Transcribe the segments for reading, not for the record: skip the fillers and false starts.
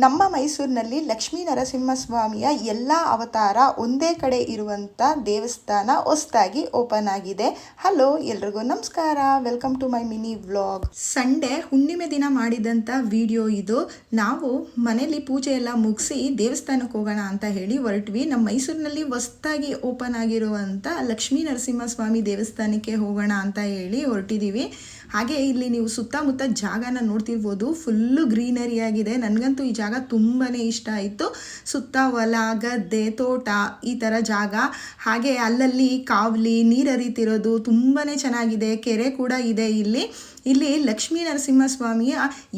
ನಮ್ಮ ಮೈಸೂರಿನಲ್ಲಿ ಲಕ್ಷ್ಮೀ ನರಸಿಂಹಸ್ವಾಮಿಯ ಎಲ್ಲ ಅವತಾರ ಒಂದೇ ಕಡೆ ಇರುವಂಥ ದೇವಸ್ಥಾನ ಹೊಸದಾಗಿ ಓಪನ್ ಆಗಿದೆ. ಹಲೋ ಎಲ್ರಿಗೂ ನಮಸ್ಕಾರ, welcome to my mini vlog. Sunday ಹುಣ್ಣಿಮೆ ದಿನ ಮಾಡಿದಂಥ ವಿಡಿಯೋ ಇದು. ನಾವು ಮನೇಲಿ ಪೂಜೆ ಎಲ್ಲ ಮುಗಿಸಿ ದೇವಸ್ಥಾನಕ್ಕೆ ಹೋಗೋಣ ಅಂತ ಹೇಳಿ ಹೊರಟ್ವಿ. ನಮ್ಮ ಮೈಸೂರಿನಲ್ಲಿ ಹೊಸದಾಗಿ ಓಪನ್ ಆಗಿರುವಂಥ ಲಕ್ಷ್ಮೀ ನರಸಿಂಹಸ್ವಾಮಿ ದೇವಸ್ಥಾನಕ್ಕೆ ಹೋಗೋಣ ಅಂತ ಹೇಳಿ ಹೊರಟಿದ್ದೀವಿ. ಹಾಗೆ ಇಲ್ಲಿ ನೀವು ಸುತ್ತಮುತ್ತ ಜಾಗನ ನೋಡ್ತಿರ್ಬೋದು, ಫುಲ್ಲು ಗ್ರೀನರಿ ಆಗಿದೆ. ನನಗಂತೂ ಈ ಜಾಗ ತುಂಬಾ ಇಷ್ಟ ಆಯಿತು. ಸುತ್ತ ಹೊಲ, ಗದ್ದೆ, ತೋಟ, ಈ ಥರ ಜಾಗ. ಹಾಗೆ ಅಲ್ಲಲ್ಲಿ ಕಾವಲಿ, ನೀರು ಹರಿತಿರೋದು ತುಂಬಾ ಚೆನ್ನಾಗಿದೆ. ಕೆರೆ ಕೂಡ ಇದೆ ಇಲ್ಲಿ ಲಕ್ಷ್ಮೀ ನರಸಿಂಹಸ್ವಾಮಿಯ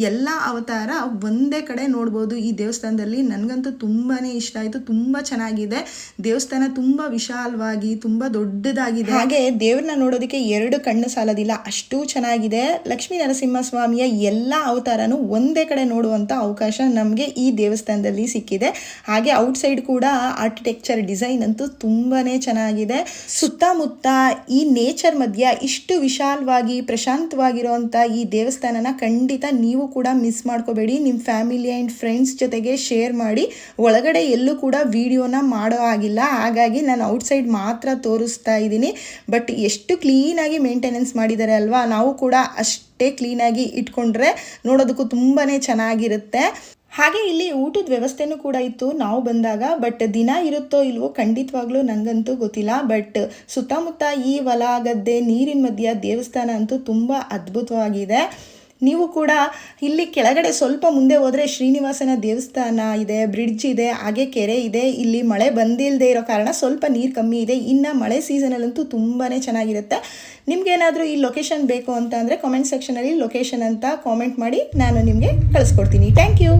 ಎಲ್ಲ ಅವತಾರ ಒಂದೇ ಕಡೆ ನೋಡ್ಬೋದು ಈ ದೇವಸ್ಥಾನದಲ್ಲಿ. ನನಗಂತೂ ತುಂಬಾ ಇಷ್ಟ ಆಯಿತು. ತುಂಬ ಚೆನ್ನಾಗಿದೆ ದೇವಸ್ಥಾನ, ತುಂಬ ವಿಶಾಲವಾಗಿ ತುಂಬ ದೊಡ್ಡದಾಗಿದೆ. ಹಾಗೆ ದೇವ್ರನ್ನ ನೋಡೋದಕ್ಕೆ ಎರಡು ಕಣ್ಣು ಸಾಲೋದಿಲ್ಲ, ಅಷ್ಟು ಚೆನ್ನಾಗಿದೆ. ಲಕ್ಷ್ಮೀ ನರಸಿಂಹಸ್ವಾಮಿಯ ಎಲ್ಲ ಅವತಾರನೂ ಒಂದೇ ಕಡೆ ನೋಡುವಂಥ ಅವಕಾಶ ನಮಗೆ ಈ ದೇವಸ್ಥಾನದಲ್ಲಿ ಸಿಕ್ಕಿದೆ. ಹಾಗೆ ಔಟ್ಸೈಡ್ ಕೂಡ ಆರ್ಕಿಟೆಕ್ಚರ್ ಡಿಸೈನ್ ಅಂತೂ ತುಂಬಾ ಚೆನ್ನಾಗಿದೆ. ಸುತ್ತಮುತ್ತ ಈ ನೇಚರ್ ಮಧ್ಯ ಇಷ್ಟು ವಿಶಾಲವಾಗಿ ಪ್ರಶಾಂತವಾಗಿರೋ ಈ ದೇವಸ್ಥಾನನ ಖಂಡಿತ ನೀವು ಕೂಡ ಮಿಸ್ ಮಾಡ್ಕೋಬೇಡಿ. ನಿಮ್ಮ ಫ್ಯಾಮಿಲಿ ಆ್ಯಂಡ್ ಫ್ರೆಂಡ್ಸ್ ಜೊತೆಗೆ ಶೇರ್ ಮಾಡಿ. ಒಳಗಡೆ ಎಲ್ಲೂ ಕೂಡ ವಿಡಿಯೋನ ಮಾಡೋ ಆಗಿಲ್ಲ, ಹಾಗಾಗಿ ನಾನು ಔಟ್ಸೈಡ್ ಮಾತ್ರ ತೋರಿಸ್ತಾ ಇದ್ದೀನಿ. ಬಟ್ ಎಷ್ಟು ಕ್ಲೀನಾಗಿ ಮೇಂಟೆನೆನ್ಸ್ ಮಾಡಿದ್ದಾರೆ ಅಲ್ವಾ. ನಾವು ಕೂಡ ಅಷ್ಟೇ ಕ್ಲೀನಾಗಿ ಇಟ್ಕೊಂಡ್ರೆ ನೋಡೋದಕ್ಕೂ ತುಂಬಾ ಚೆನ್ನಾಗಿರುತ್ತೆ. ಹಾಗೆ ಇಲ್ಲಿ ಊಟದ ವ್ಯವಸ್ಥೆನೂ ಕೂಡ ಇತ್ತು ನಾವು ಬಂದಾಗ. ಬಟ್ ದಿನ ಇರುತ್ತೋ ಇಲ್ವೋ ಖಂಡಿತವಾಗ್ಲೂ ನನಗಂತೂ ಗೊತ್ತಿಲ್ಲ. ಬಟ್ ಸುತ್ತಮುತ್ತ ಈ ಹೊಲ, ಗದ್ದೆ, ನೀರಿನ ಮಧ್ಯ ದೇವಸ್ಥಾನ ಅಂತೂ ತುಂಬ ಅದ್ಭುತವಾಗಿದೆ. ನೀವು ಕೂಡ ಇಲ್ಲಿ ಕೆಳಗಡೆ ಸ್ವಲ್ಪ ಮುಂದೆ ಹೋದರೆ ಶ್ರೀನಿವಾಸನ ದೇವಸ್ಥಾನ ಇದೆ, ಬ್ರಿಡ್ಜ್ ಇದೆ, ಹಾಗೆ ಕೆರೆ ಇದೆ. ಇಲ್ಲಿ ಮಳೆ ಬಂದಿಲ್ಲದೆ ಇರೋ ಕಾರಣ ಸ್ವಲ್ಪ ನೀರು ಕಮ್ಮಿ ಇದೆ. ಇನ್ನು ಮಳೆ ಸೀಸನಲ್ಲಂತೂ ತುಂಬಾ ಚೆನ್ನಾಗಿರುತ್ತೆ. ನಿಮ್ಗೇನಾದರೂ ಈ ಲೊಕೇಶನ್ ಬೇಕು ಅಂತ ಅಂದರೆ ಕಾಮೆಂಟ್ ಸೆಕ್ಷನಲ್ಲಿ ಲೊಕೇಶನ್ ಅಂತ ಕಾಮೆಂಟ್ ಮಾಡಿ, ನಾನು ನಿಮಗೆ ಕಳಿಸ್ಕೊಡ್ತೀನಿ. Thank you.